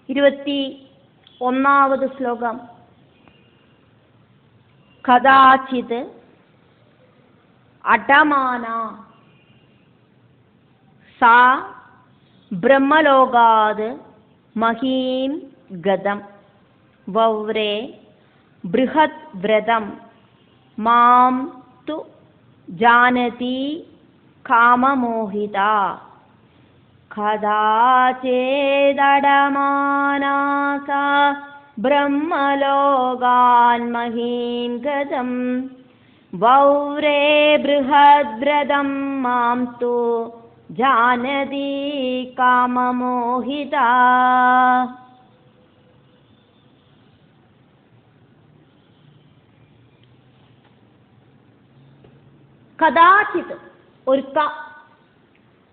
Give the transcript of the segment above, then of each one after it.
21வது ஸ்லோகம். கதாச்சித் அடமானா சா பிரம்மலோகாத் மகீம் கதம் வவ்ரே ப்ருஹத் வ்ரதம் மாம் து ஜானதி காமமோஹிதா கதாச்சேதடமானா சா பிரம்மலோகான் மகீம் கதம் வவ்ரே ப்ருஹத் வ்ரதம் மாம் து ஜானதி காமமோஹிதா. கதாச்சித் ஒருக்க,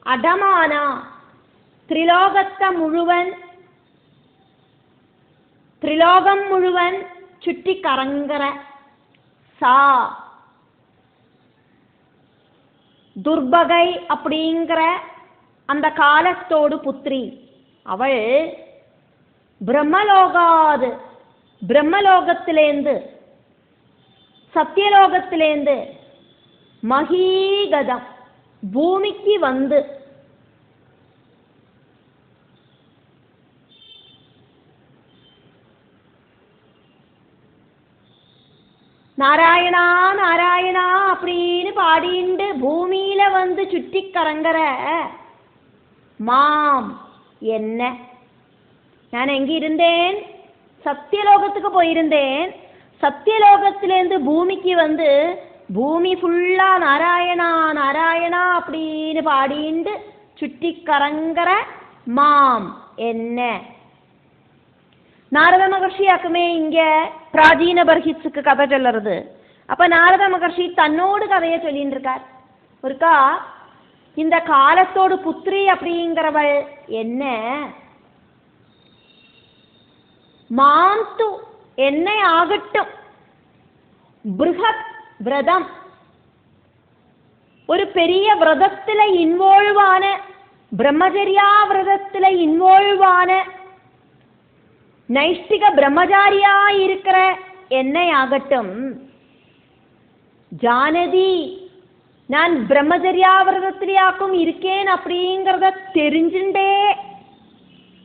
அடமானா திரிலோகம் முழுவன் சுற்றி கறங்குற, சா துர்பகை அப்படிங்கிற அந்த காலத்தோடு புத்திரி. அவள் பிரம்மலோகத்திலேந்து சத்தியலோகத்திலேந்து மகீகதம் பூமிக்கு வந்து நாராயணா நாராயணா அப்படின்னு பாடிண்டு பூமியில வந்து சுற்றி கறங்குற மாம் என்ன. நான் எங்க இருந்தேன்? சத்தியலோகத்துக்கு போயிருந்தேன். சத்தியலோகத்திலேருந்து பூமிக்கு வந்து பூமி ஃபுல்லா நாராயணா நாராயணா அப்படின்னு பாடிண்டு சுற்றி கறங்குற மாம் என்ன. நாரத மகர்ஷியாக்குமே இங்க பிராச்சீன பர்ஹித்ஸுக்கு கதை சொல்லுறது. அப்ப நாரத மகர்ஷி தன்னோடு கதையை சொல்லிட்டு இருக்கார். ஒருக்கா இந்த காலத்தோடு புத்திரி அப்படிங்கிறவள் என்ன, மாந்து என்னை ஆகட்டும், ப்ருஹத் விரதம் ஒரு பெரிய விரதத்துல இன்வால்வான, பிரம்மச்சரியா விரதத்துல இன்வால்வான நைஷ்டிக பிரம்மச்சாரியா இருக்கிற என்னை ஆகட்டும், ஜானதி நான் பிரம்மச்சரியா விரதத்திலேயாக்கும் இருக்கேன் அப்படிங்கிறத தெரிஞ்சுட்டே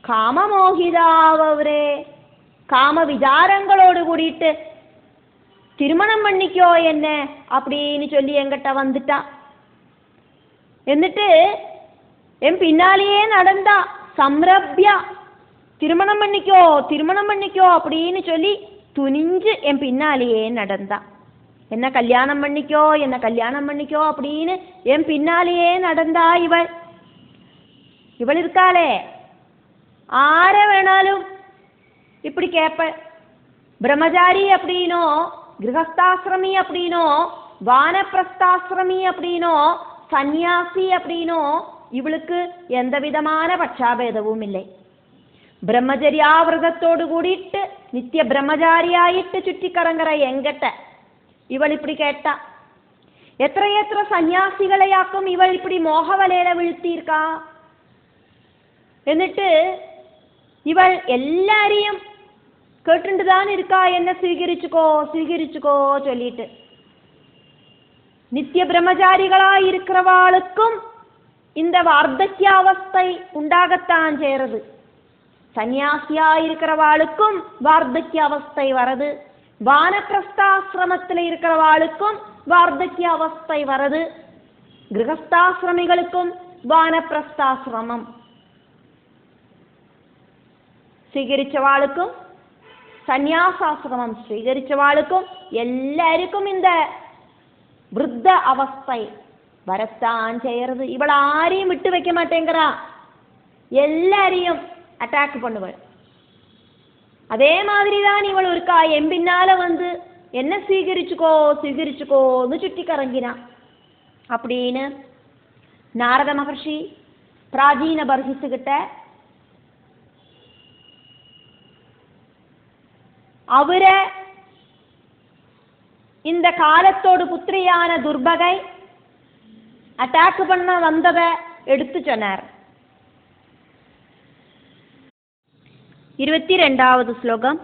காமமோகிதாவரே காம விசாரங்களோடு கூடிட்டு திருமணம் பண்ணிக்கோ என்ன அப்படின்னு சொல்லி என்கிட்ட வந்துட்டா. എന്നിട്ട് என் பின்னாலேயே நடந்தா. சம்ரப்யா திருமணம் பண்ணிக்கோ அப்படின்னு சொல்லி துணிஞ்சு என் பின்னாலேயே நடந்தா. என்ன கல்யாணம் பண்ணிக்கோ அப்படின்னு என் பின்னாலேயே நடந்தா. இவள் இருக்காளே, ஆர வேணாலும் இப்படி கேப்ப. பிரம்மச்சாரி அப்படின்னோ, கிரகஸ்தாசிரமி அப்படின்னோ, வானப்பிரஸ்தாசிரமி அப்படின்னோ, சந்நியாசி அப்படின்னோ இவளுக்கு எந்த விதமான பட்சாபேதவும் இல்லை. பிரம்மச்சரியாவிரதத்தோடு கூடிட்டு நித்திய பிரம்மச்சாரியாயிட்டு சுற்றி கறங்குற எங்கிட்ட இவள் இப்படி கேட்டா. எത്ര சந்நியாசிகளையாக்கும் இவள் இப்படி மோகவலையில வீழ்த்தியிருக்கா. എന്നിട്ട് இவள் எல்லாரையும் கேட்டுதான் இருக்கா, என்ன സ്വീകരിச்சுக்கோ சொல்லிட்டு. நித்திய பிரம்மச்சாரிகளா இருக்கிறவாளுக்கும் இந்த வார்த்தக்கியாவஸ்தை உண்டாகத்தான் செய்யறது. சன்னியாசியா இருக்கிறவாளுக்கும் வார்த்தக்கிய அவஸ்தை வரது. வானப்பிரஸ்தாசிரமத்தில் இருக்கிறவாளுக்கும் வார்த்தக்கிய அவஸ்தை வரது. கிரகஸ்தாசிரமிகளுக்கும் வானப்பிரஸ்தாசிரமம் സ്വീകരിച്ചവാளுக்கும் சந்நியாசாசிரமம் സ്വീകരിച്ചவாளுக்கும் எல்லாருக்கும் இந்த விருத்த அவஸ்தை வரத்தான் செய்யறது. இவள் ஆரையும் விட்டு வைக்க மாட்டேங்கிறா, எல்லாரையும் அட்டாக் பண்ணுவள். அதே மாதிரிதான் இவள் ஒருக்கா என் பின்னால வந்து என்ன സ്വീകരിச்சுக்கோன்னு சுட்டி கறங்கினான் அப்படின்னு நாரத மகர்ஷி பிராச்சீன பர்ஹிஸுகிட்ட அவரை இந்த காலத்தோடு புத்திரியான துர்பகை அட்டாக் பண்ண வந்ததை எடுத்து சொன்னார். 22வது ശ്ലോകം.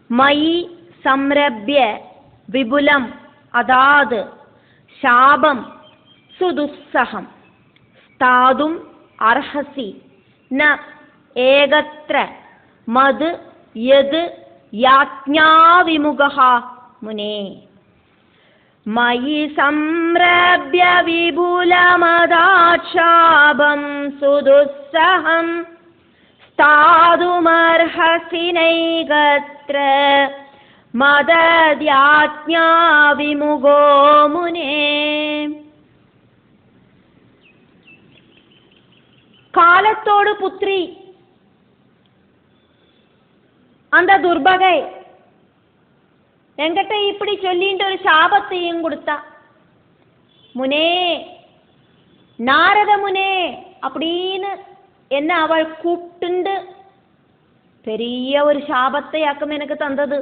മയി സംരഭ്യ വിപുലം അതാത് ശാപം സുദുസ്സഹം സ്ഥാതും അർഹസി ന ഏകത്ര മത് യത് യാജ്ഞാവിമുഖഃ മുനേ. മയി സംരഭ്യ വിപുലമതാത് ശാപം സുദുസ്സഹം സ്ഥാതുമർഹസി നൈകത്ര മദദ്യാജ്ഞാവിമുഖോ മുനേ. காலத்தோடு புத்திரி அந்த துர்பகை என்கிட்ட இப்படி சொல்லிட்டு ஒரு சாபத்தையும் கொடுத்தா. முனே, நாரத முனே அப்படின்னு என்ன அவள் கூப்பிட்டு பெரிய ஒரு சாபத்தையாக்கும் எனக்கு தந்தது.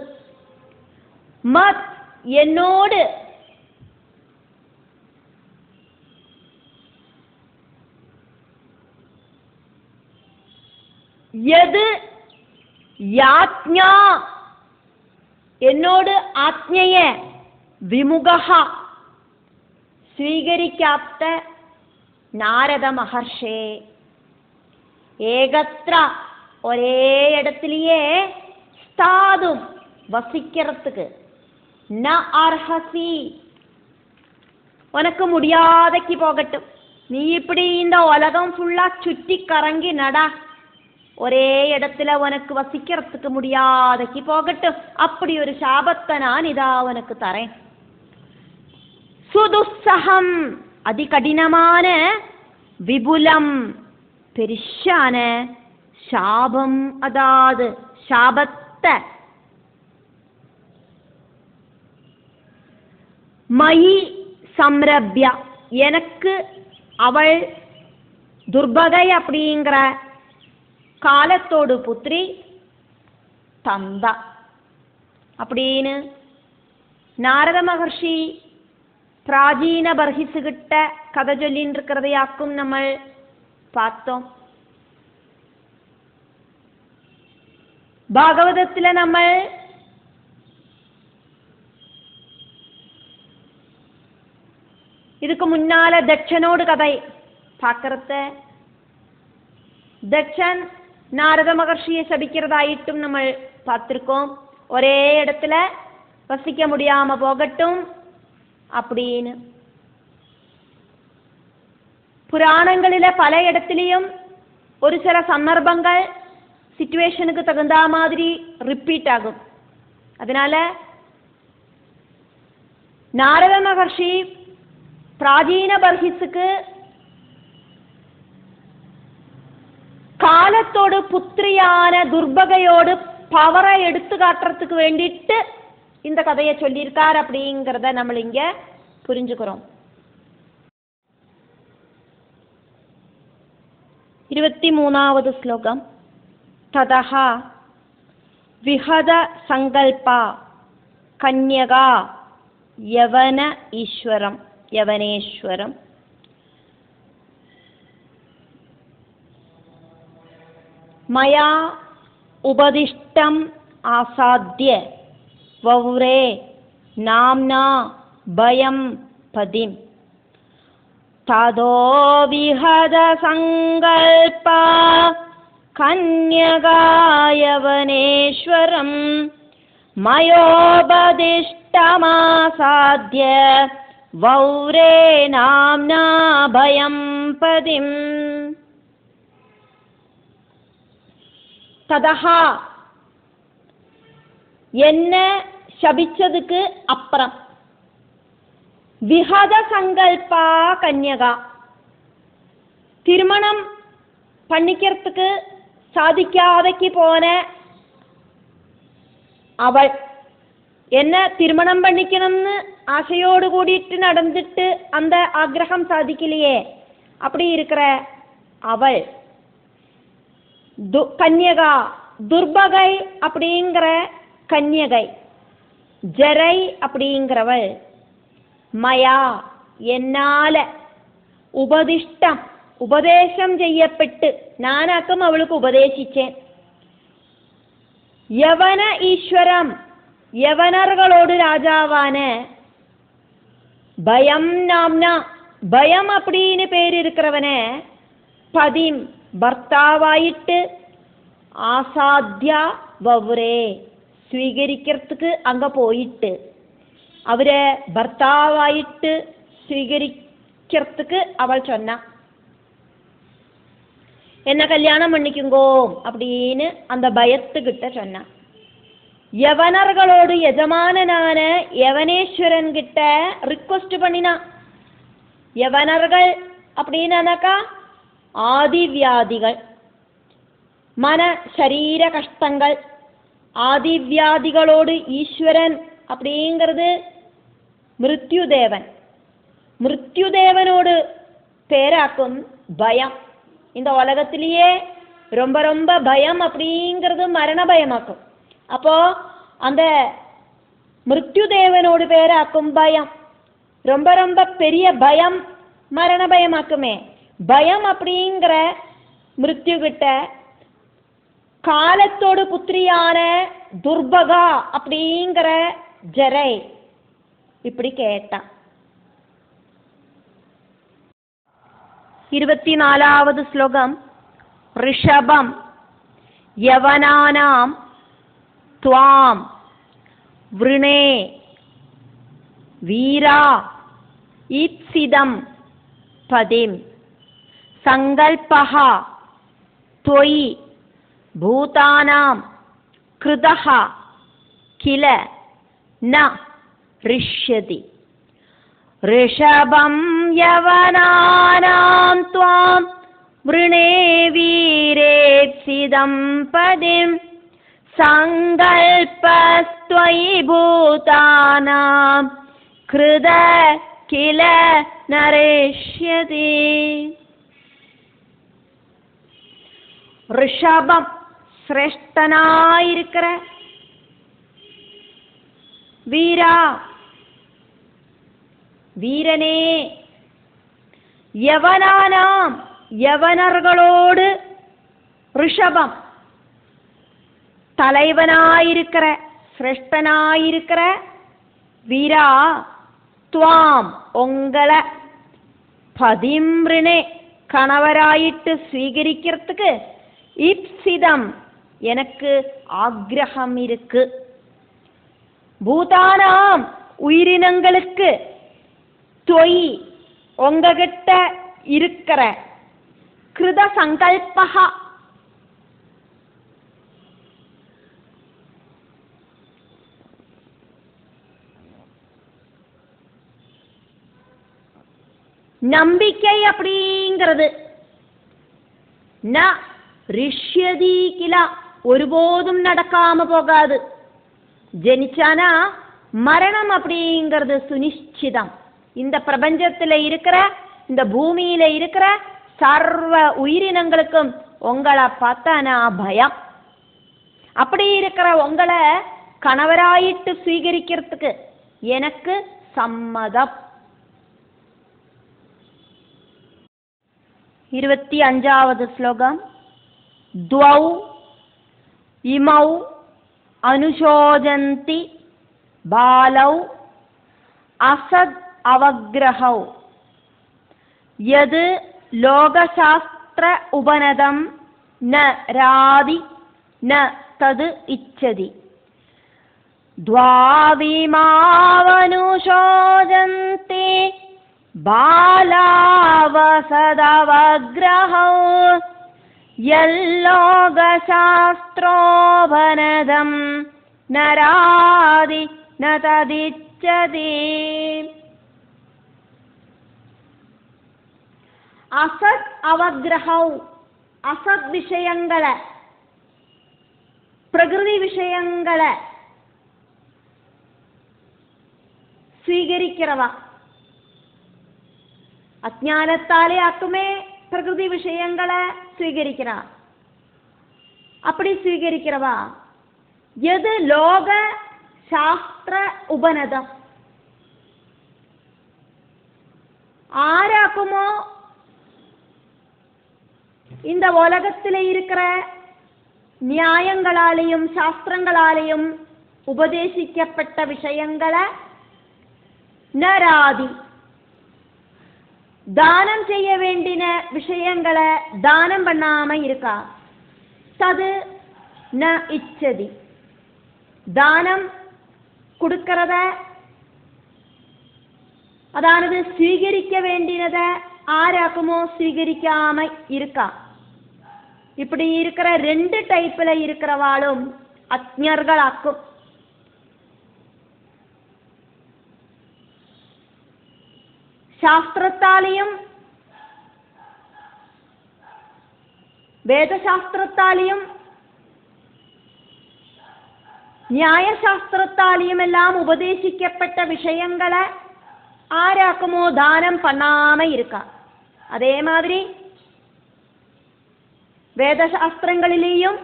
மத் என்னோடு யது യാജ്ഞാ എന്നോട് ആജ്ഞയ വിമുഖഃ സ്വീകരിക്കാത്ത നാരദ മഹർഷേ ഏകത്ര ഒരേ ഇടത്തിலேயே ஸ்தாதும் வசிக்கிறதுக்கு ந அர்ஹசி உனக்கு முடியாதைக்கு போகட்டும். நீ இப்படி இந்த உலகம் ஃபுல்லா சுற்றி கறங்கி நடா, ஒரே இடத்துல உனக்கு வசிக்கிறதுக்கு முடியாதைக்கு போகட்டும். அப்படி ஒரு சாபத்தை நான் இதா உனக்கு தரேன். சுதுஸ்ஸகம் அதிகடினமான, விபுலம் பெரிசான சாபம், அதாவது சாபத்தை. மயி சம்ரப்யா எனக்கு அவள் துர்பகை அப்படிங்கிற காலத்தோடு புத்திரி தந்தா அப்படின்னு நாரத மகர்ஷி பிராச்சீன பர்ஹிசுகிட்ட கதை சொல்லின்னு இருக்கிறதையாக்கும் நம்ம பார்த்தோம். பாகவதத்துல நம்ம இதுக்கு முன்னால தட்சனோடு கதை பார்க்கறத, தட்சன் நாரத மகர்ஷியை சபிக்கிறதாயிட்டும் நம்ம பார்த்திருக்கோம். ஒரே இடத்துல வசிக்க முடியாம போகட்டும் அப்படின்னு. புராணங்களில பல இடத்துலையும் ஒரு சில சந்தர்ப்பங்கள் சிச்சுவேஷனுக்கு தகுந்த மாதிரி ரிப்பீட் ஆகும். அதனால நாரத மகர்ஷி பிராச்சீன பர்ஹிஸுக்கு காலத்தோடு புத்திரியான துர்பகையோடு பவரை எடுத்து காட்டுறதுக்கு வேண்டிட்டு இந்த கதையை சொல்லியிருக்கார் அப்படிங்கிறத நம்ம இங்க புரிஞ்சுக்கிறோம். 23வது ஸ்லோகம். ததஹ விஹத சங்கல்பா கன்யகா யவன ஈஸ்வரம் யவனேஸ்வரம் மயா உபதிஷ்டம் ஆசாத்ய வௌரே நாம்னா பயம் பதிம் ததோ விஹத சங்கல்பா கன்யகாயவனேஸ்வரம் மயோபதிஷ்டமாசாத்ய வௌரே நாம்னா பயம் பதிம். ததஹா என்ன சபிச்சதுக்கு அப்புறம், விஹத சங்கல்பா கன்யகா திருமணம் பண்ணிக்கிறதுக்கு சாதிக்காதைக்கு போன அவள், என்ன திருமணம் பண்ணிக்கணும்னு ஆசையோடு கூடிட்டு நடந்துட்டு அந்த ஆக்ரகம் சாதிக்கலையே அப்படி இருக்கிற அவள் கன்யகா துர்பகை அப்படிங்கிற கன்யகை, ஜரை அப்படிங்கிறவள் மயா என்னால உபதிஷ்டம் உபதேசம் செய்யப்பட்டு நானாக்கும் அவளுக்கு உபதேசிச்சேன். யவன ஈஸ்வரம் யவனர்களோடு ராஜாவான பயம் நாம்னா பயம் அப்படின்னு பேர் இருக்கிறவன பதிம் பர்த்தாவாயிட்டு ஆசாத்யா வவ்ரே സ്വീകരിக்கிறதுக்கு அங்க போயிட்டு அவரை பர்த்தாவாயிட்டு സ്വീകരിக்கிறதுக்கு அவள் சொன்னா என்ன கல்யாணம் பண்ணிக்குங்கோ அப்படின்னு அந்த பயத்துக்கிட்ட சொன்னா. யவனர்களோடு எஜமானனான யவனேஸ்வரன் கிட்ட ரிக்வஸ்ட் பண்ணினா. யவனர்கள் அப்படின்னாக்கா ஆதிவியாதிகள், மன சரீர கஷ்டங்கள். ஆதிவியாதிகளோடு ஈஸ்வரன் அப்படிங்கிறது மிருத்யுதேவன். மிருத்யுதேவனோடு பேராக்கும் பயம். இந்த உலகத்திலேயே ரொம்ப ரொம்ப பயம் அப்படிங்கிறது மரண பயமாக்கும். அப்போ அந்த மிருத்யுதேவனோடு பேராக்கும் பயம். ரொம்ப ரொம்ப பெரிய பயம் மரண பயமாக்குமே. பயம் அப்படிங்கிற மிருத்யு கிட்ட காலத்தோடு புத்திரியான துர்பகா அப்படிங்கிற ஜரை இப்படி கேட்டான். 24வது ஸ்லோகம். ரிஷபம் யவனானாம் த்வாம் விருணே வீரா ஈப்சிதம் பதிம் சங்கல்பஹ த்வயி பூதானாம் கிருதஹ கில ந ரிஷ்யதி. ऋषभं यवनानां त्वां वृणे वीरेप्सिदं पदिं सङ्कल्पस्त्वयि भूतानां कृद किल नरेष्यति. ऋषभம் சிரேஷ்டனாயிருக்கிற வீரா வீரனே, யவனானாம் யவனர்களோடு ரிஷபம் தலைவனாயிருக்கிற சிரேஷ்டனாயிருக்கிற வீரா துவாம் உங்களை பதிம்ரினே கணவராயிட்டு ஸ்வீகரிக்கிறதுக்கு இப்சிதம் எனக்கு ஆக்ரகம் இருக்கு. பூதானாம் உயிரினங்களுக்கு தொய் உங்ககிட்ட இருக்கிற கிருத சங்கல்பஹா நம்பிக்கை அப்படிங்கிறது ந ரிஷ்யதி கிலா ஒருபோதும் நடக்காம போகாது. ஜனிச்சானா மரணம் அப்படிங்கிறது சுனிச்சிதம். இந்த பிரபஞ்சத்தில் இருக்கிற இந்த பூமியில இருக்கிற சர்வ உயிரினங்களுக்கும் உங்களை பார்த்தானா பயம். அப்படி இருக்கிற உங்களை கணவராயிட்டு ஸ்வீகரிக்கிறதுக்கு எனக்கு சம்மதம். 25வது ஸ்லோகம். த்வௌ இமௌ அனுசோஜந்தி பாலௌ அசத் அவக்ரஹௌ யது லோகசாஸ்திர உபநதம் ந ராதி ந தது இச்சதி. த்வாவிமாவனுசோஜந்தி பாலாவசதவக்ரஹௌ யல்லோகசாஸ்த்ரோபநதம் ந ராதி ந ததிச்சதி. அசத் அவக்ரஹௌ அசத் விஷயங்களை பிரகிருதி விஷயங்களை സ്വീകരിக்கிறவா. அஜ்ஞானத்தாலே ஆக்குமே பிரகிருதி விஷயங்களை സ്വീകരിக்கிறா. அப்படி സ്വീകരിக்கிறவா எது லோக சாஸ்திர உபநதம் ஆராக்குமோ இந்த உலகத்தில் இருக்கிற நியாயங்களாலேயும் சாஸ்திரங்களாலேயும் உபதேசிக்கப்பட்ட விஷயங்களை நராதி, தானம் செய்ய வேண்டின விஷயங்களை தானம் பண்ணாம இருக்கா. தது ந இச்சதி, தானம் கொடுக்கிறத அதாவது സ്വീകരിக்க வேண்டியத ஆராக்குமோ സ്വീകരിக்காம இருக்கா. இப்படி இருக்கிற ரெண்டு டைப்ல இருக்கிறவாளும் அஜ்ஞர்களாக்கும். சாஸ்திரத்தாலையும் வேதசாஸ்திரத்தாலையும் நியாயசாஸ்திரத்தாலையும் எல்லாம் உபதேசிக்கப்பட்ட விஷயங்களை ஆராக்குமோ தானம் பண்ணாம இருக்கா. அதே மாதிரி வேதசாஸ்திரங்களிலேயும்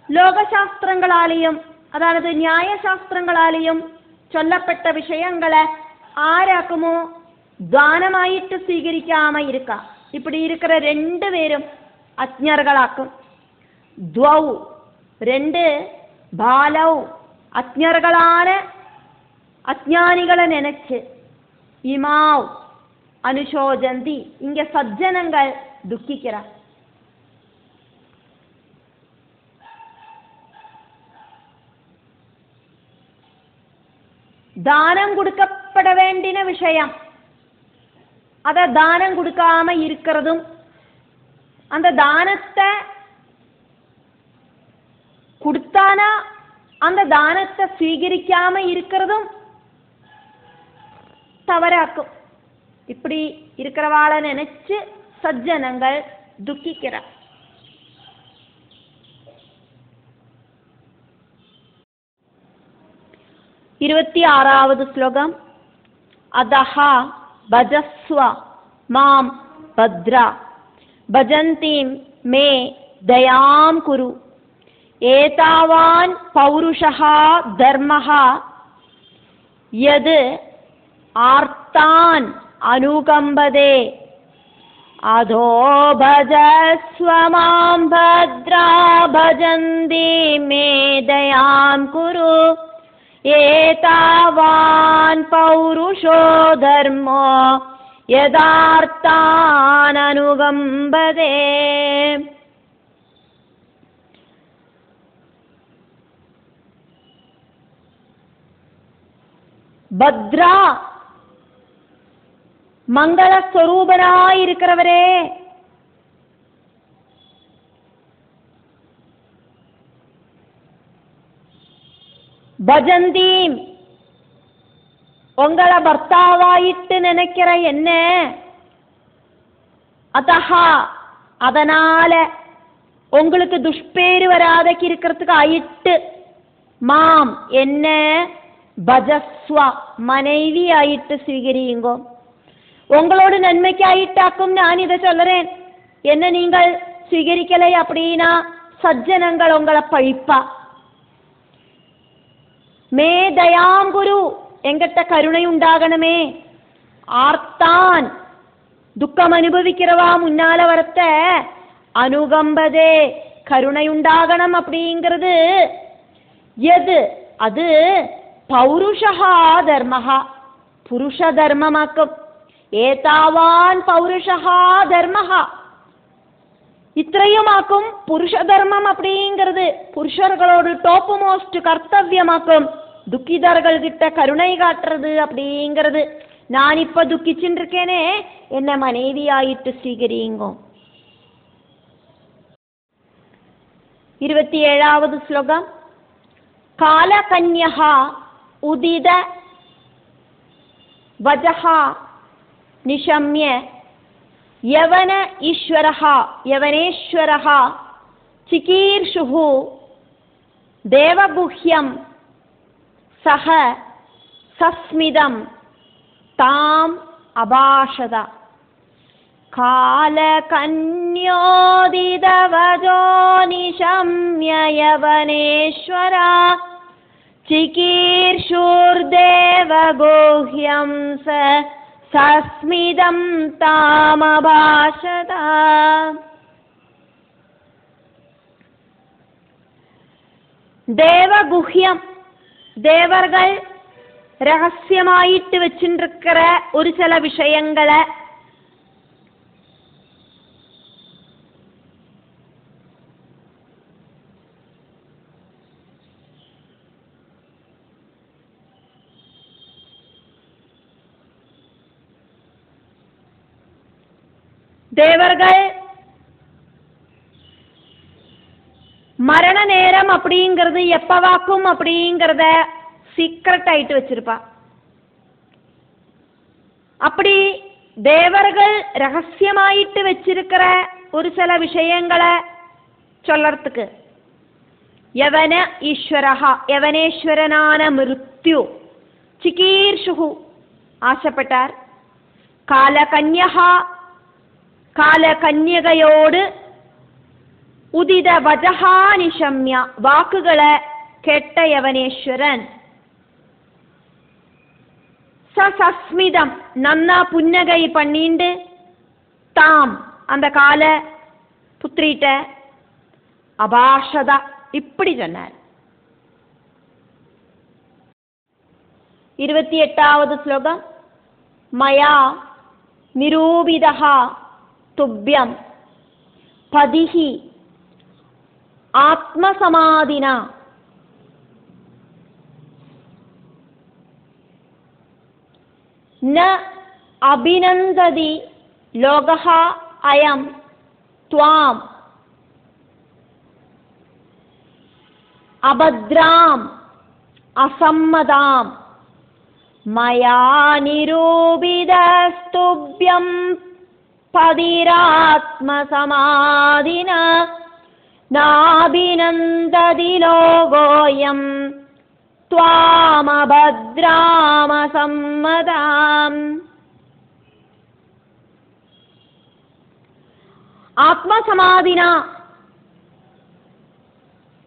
லோகசாஸ்திரங்களாலேயும் அதாவது நியாயசாஸ்திரங்களாலேயும் சொல்லப்பட்ட விஷயங்களை ஆராக்குமோ தானமாயிட்டு സ്വീകരിക്കാம இருக்கா. இப்படி இருக்கிற ரெண்டு பேரும் அஜ்ஞர்களாக்கும். ദ്വൗ ரெண்டு பாலௌ அஜ்ஞர்களான அஜ்ஞானிகளை நினைச்சு இமாவ் அனுசோஜந்தி இங்க சஜ்ஜனங்கள் துக்கிக்கிறார். தானம் கொடுக்கப்பட வேண்டின விஷயம் அதை தானம் கொடுக்காம இருக்கிறதும், அந்த தானத்தை கொடுத்தானா அந்த தானத்தை സ്വീകരിக்காம இருக்கிறதும் தவறாக்கும். இப்படி இருக்கிறவாளை நினைச்சு சஜ்ஜனங்கள் துக்கிக்கிறார். 26வது ஸ்லோகம். அதஹ பஜஸ்வ மாம் பத்ரா பஜந்தீம் மே தயாம் குரு ஏதாவான் பௌருஷः தர்மः யத் ஆர்த்தான் அனுகம்பதே அதோ பஜஸ்வ மாம் பத்ரா பஜந்தி மே தயாம் குரு ஏதாவான் பௌருஷோ தர்மோ யதார்த்தான் அனுகம்பதே. பத்ரா மங்களஸ்வரூபனாயிருக்கிறவரே, பஜந்தீம் உங்களை பர்த்தாவாயிட்டு நினைக்கிற என்ன, அதஹா அதனால உங்களுக்கு துஷ்பேரு வராதக்கு இருக்கிறதுக்கு ஆயிட்டு, மாம் என்ன பஜஸ்வா மனைவி ஆயிட்டு സ്വീകരിயுங்கோ. உங்களோட நன்மைக்கு ஆயிட்டாக்கும் நான் இதை சொல்றேன். என்ன நீங்கள் സ്വീകരിக்கலை அப்படின்னா சஜ்ஜனங்கள் உங்களை பழிப்பா. மே தயாம் குரு எங்கிட்ட கருணை உண்டாகணுமே. ஆர்த்தான் துக்கம் அனுபவிக்கிறவா முன்னால வரத்த அனுகம்பதே கருணை உண்டாகணும் அப்படிங்கிறது எது அது பௌருஷா தர்மஹா புருஷ தர்மமாக்கும். ஏதாவான் பௌருஷா தர்மஹா இത്രயுமாக்கும் புருஷ தர்மம் அப்படிங்கிறது புருஷர்களோடு டாப் மோஸ்ட் கர்த்தவியமாக்கும். துக்கிதர்கள் கிட்ட கருணை காட்டுறது அப்படிங்கிறது. நான் இப்ப துக்கிச்சுட்டு இருக்கேனே என்ன மனைவி ஆயிட்டு സ്വീകരിயுங்கோ. 27வது ஸ்லோகம். காலகன்யஹ உதித வஜஹ நிஷம்ய யவன ஈஸ்வரஹ யவனேஸ்வரஹ சிகீர்ஷுஹு தேவகுஹ்யம் சஹ சஸ்மிதம் தாம் அபாஷத. காலகன்யோதிதவஜோ நிஷம்ய யவனேஸ்வர சிகீர்ஷுர்தேவகுஹ்யம் சஸ்மிதம் தாம் அபாஷத. தேவகுஹ்யம், தேவர்கள் ரகசியமாயிட்டு வச்சுருக்கிற ஒரு சில விஷயங்களை தேவர்கள் மரண நேரம் அப்படிங்கிறது எப்பவாக்கும் அப்படிங்கிறத சீக்ரெட் ஆயிட்டு வச்சிருப்பா. அப்படி தேவர்கள் ரகசியமாயிட்டு வச்சிருக்கிற ஒரு சில விஷயங்களை சொல்லறதுக்கு யவன ஈஸ்வரஹா, யவனேஸ்வரனான மிருத்யு சிகீர்ஷுஹு ஆசைப்பட்டார். காலகன்யஹா, കാലകന്യകയോട് ഉദിത വചഹാ നിശമ്യ, വാക്കുകളെ കേട്ട യവനേശ്വരൻ സസ്മിതം നന്നാ പുന്നകൈ പണ്ണീണ്ട് താം அந்த கால புத்திரிட்ட அபாஷத இப்படி சொன்னார். 28வது ஸ்லோகம். மயா நிரூபிதஹ തുഭ്യം പതിഹി ആത്മസമാധിന ന അഭിനന്ദതി ലോകഃ അയം ത്വാം അഭദ്രാം അസമ്മതാം മയാ നിരൂപിതസ്തുഭ്യം പതിരാത്മസമാധിന നാഭിനന്ദതി ലോകോയം ത്വാമഭദ്രാമസമ്മതാം. ஆத்மசமாதின,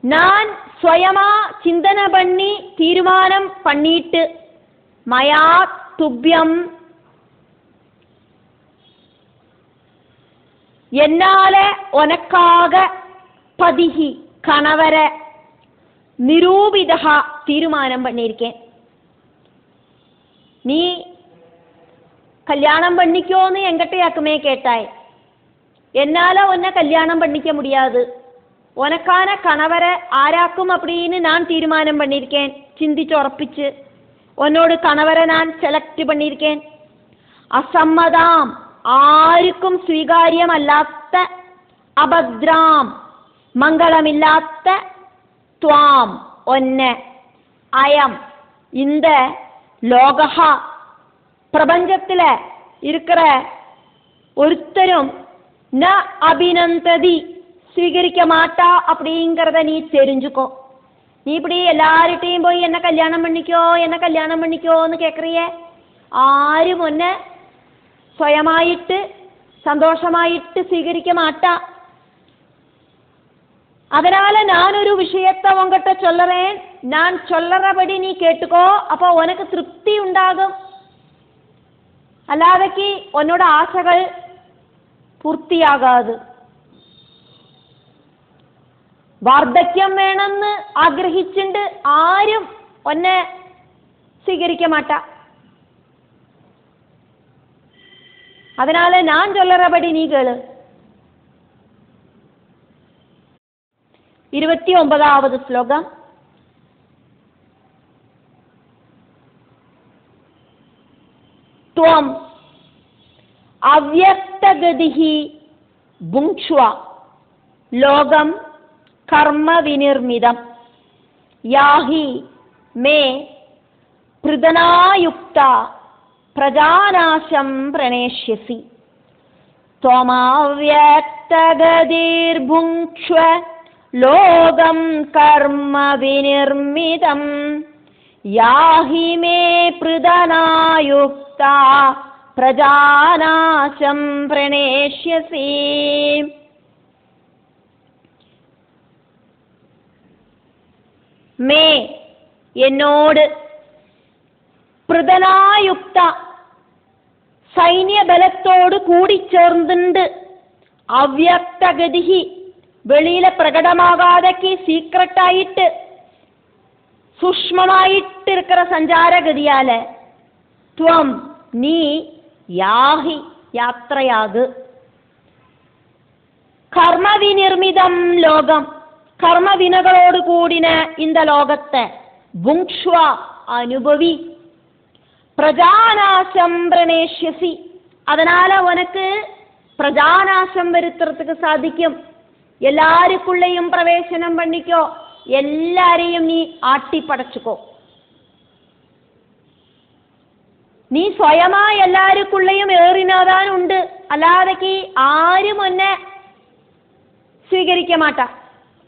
நான் ஸ்வயமா சிந்தனை பண்ணி தீர்மானம் பண்ணிட்டு மயா துப்யம் என்னால உனக்காக பதிகி கணவரை நிரூபிதா தீர்மானம் பண்ணியிருக்கேன். நீ கல்யாணம் பண்ணிக்கோன்னு என்கிட்ட யாக்குமே கேட்டாய். என்னால உன்னை கல்யாணம் பண்ணிக்க முடியாது, உனக்கான கணவரை ஆராக்கும் அப்படின்னு நான் தீர்மானம் பண்ணியிருக்கேன். சிந்திச்சு உറപ്പിച്ച് உன்னோடு கணவரை நான் செலக்ட் பண்ணியிருக்கேன். அசம்மதாம், ആർക്കും സ്വീകാര്യമല്ലാത്ത, അഭദ്രാം മംഗളമില്ലാത്ത, ത്വാം ഒന്നെ, അയം இந்த லோகஹ பிரபஞ்சத்தில் இருக்கிற ஒருத்தரும் ந அபிநந்ததி സ്വീകരിக்க மாட்டா அப்படிங்கிறத நீ தெரிஞ்சுக்கோ. நீ இப்படி எல்லார்கிட்டையும் போய் என்ன கல்யாணம் பண்ணிக்கோ என்ன கல்யாணம் பண்ணிக்கோன்னு கேட்குறியே, ആരും ഒന്നെ സ്വയമായിട്ട് സന്തോഷമായിട്ട് സ്വീകരിக்க மாட்டா. அதனால நான் ஒரு விஷயத்தை உங்ககிட்ட சொல்லுறேன், நான் சொல்லுறபடி நீ கேட்டுக்கோ, அப்போ உனக்கு திருப்தி உண்டாகும். അല്ലാതെക്ക് உன்னோட ആശകൾ പൂർത്തിയാകാതെ. വാർദ്ധക്യം വേണമെന്ന് ആഗ്രഹിച്ചിട്ട് ആരും ഒന്നെ സ്വീകരിக்க மாட்டா. அதனால நான் சொல்லுறபடி நீ கேளு. 29வது ஸ்லோகம். த்வம் அவ்யக்தகதிஹி புங்க்ஷ்வா லோகம் கர்ம விநிர்மிதம் யாஹி மே பிரதனாயுக்தா பிரஜாநாசம் பிரணேஷ்யசி. த்வமவ்யக்தகதிர்புங்க்ஷ்வ லோகம் கர்ம விநிர்மிதம் யாஹி மே பிரதனாயுக்தா பிரஜாநாசம் பிரணேஷ்யசி. மே என்னோடு, பிரதனாயுக்ത സൈന്യബലത്തോട് കൂടിച്ചേർന്നുണ്ട്, അവ്യക്തഗതിഹി വെളിയിലെ പ്രകടമാകാതെക്ക് സീക്രട്ടായിട്ട് சூஷ்மமாயிட்டு இருக்கிற சஞ்சாரகதியால துவம் நீ யாகி யாத்திரையாகு. கர்மவிநிர்மிதம் லோகம், கர்மவினகளோடு கூடின இந்த லோகத்தை புங்க்ஷ்வ அனுபவி. பிரஜாநாசம் பிரணேஷ்யசி, அதனால உனக்கு பிரஜாநாசம் வருத்துறதுக்கு சாதிக்கும். எல்லாருக்குள்ளேயும் பிரவேசனம் பண்ணிக்கோ, எல்லாரையும் நீ ஆட்டி படைச்சுக்கோ. നീ സ്വയമാ എല്ലാവർക്കുള്ളയും ഏറിനാതാൻ ഉണ്ട്, അല്ലാതെ ആരും ഒന്നെ സ്വീകരിക്ക മാട്ട.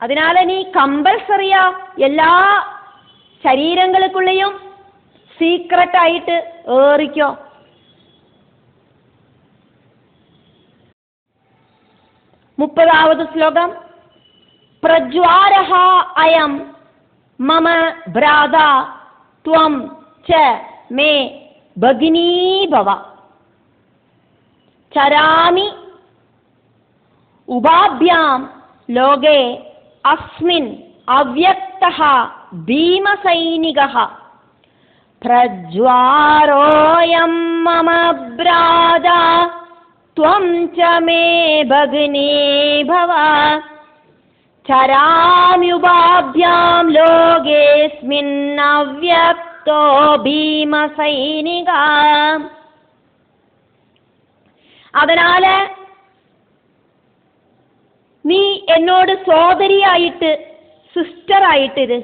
അതിനാല നീ കമ്പൽസറിയാ എല്ലാ ശരീരങ്ങൾക്കുള്ളയും സീക്രട്ടായിട്ട് ഏറിക്കോ. മുപ്പതാവത് ശ്ലോകം. പ്രജ്വാരഹ അയം മമ ഭ്രാത ത്വം ച മേ ഭഗിനീ ഭവ. ചരാമി ഉപാഭ്യാം ലോകേ അസ്മിൻ അവ്യക്തഃ ഭീമസൈനികഃ. പ്രജ്വാരോയം മമ ഭ്രാത ത്വം ച മേ ഭഗിനീ ഭവ. ചരാമ്യുപാഭ്യാം ലോകേസ്മിൻ അവ്യക്തോ ഭീമസൈനിക. அதனால നീ എന്നോട് സോദരിയായിട്ട് സിസ്റ്ററായിട്ടിரு.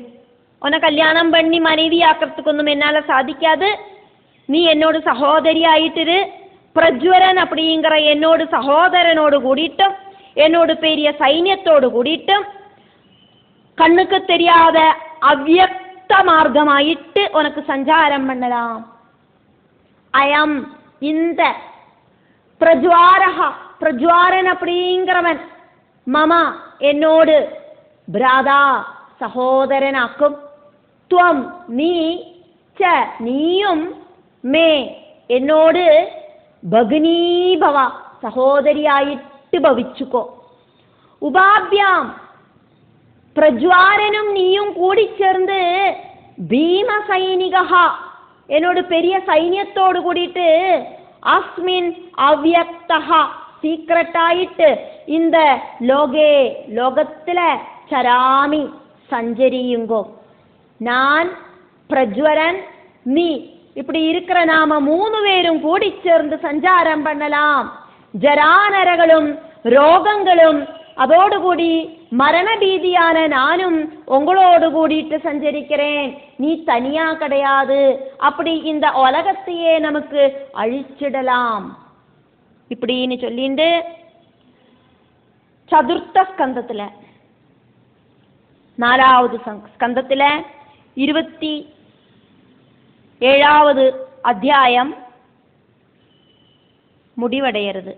ഉന്നെ കല്യാണം പണി മனைவியாக்கிறதுക്കൊന്നും എന്നാல സാധിക്കാതെ നീ എന്നോട് സഹോദരിയായിട്ടിரு. പ്രജ്വരൻ அப்படிங்கிற എന്നോട് സഹോദരനോട് കൂടിയിട്ടും എന്നോട് പെരിയ സൈന്യത്തോട് കൂടിയിട്ടും കണ്ണുക്ക് தெரியாத അവ്യക്ത മാർഗമായിട്ട് ഉനക്ക് സഞ്ചാരം பண்ணலாம். അയം இந்த പ്രജ്വാരഹ, പ്രജ്വാരൻ அப்படிங்கிறவன் മമ എന്നോട് ഭ്രാതാ സഹോദരനാക്കും. ത്വം നീ ച നീയും മേ എന്നോട് ഭഗിനീഭവ സഹോദരിയായിട്ട് ഭവിച്ചുക്കോ. ഉപാഭ്യാം പ്രജ്വാരനും നീയും കൂടിച്ചേർന്ന് ഭീമസൈനിക എന്നോട് പെരിയ സൈന്യത്തോട് കൂടിയിട്ട് അസ്മിൻ അവ്യക്ത സീക്രട്ടായിട്ട് இந்த ലോകേ ലോകത്തിലെ ചരാമി சஞ்சரியுங்கோ. நான் பிரஜ்வரன் நீ இப்படி இருக்கிற நாம 3 பேரும் கூடி சேர்ந்து சஞ்சாரம் பண்ணலாம். ஜரானரகளும் ரோகங்களும் அதோடு கூடி மரண பீதியான நானும் உங்களோடு கூடிட்டு சஞ்சரிக்கிறேன். நீ தனியா கிடையாது. அப்படி இந்த உலகத்தையே நமக்கு அழிச்சிடலாம் இப்படின்னு சொல்லிட்டு சதுர்த்த ஸ்கந்தத்துல 4வது ஸ்கந்தத்துல 27வது அத்தியாயம் முடிவடைகிறது.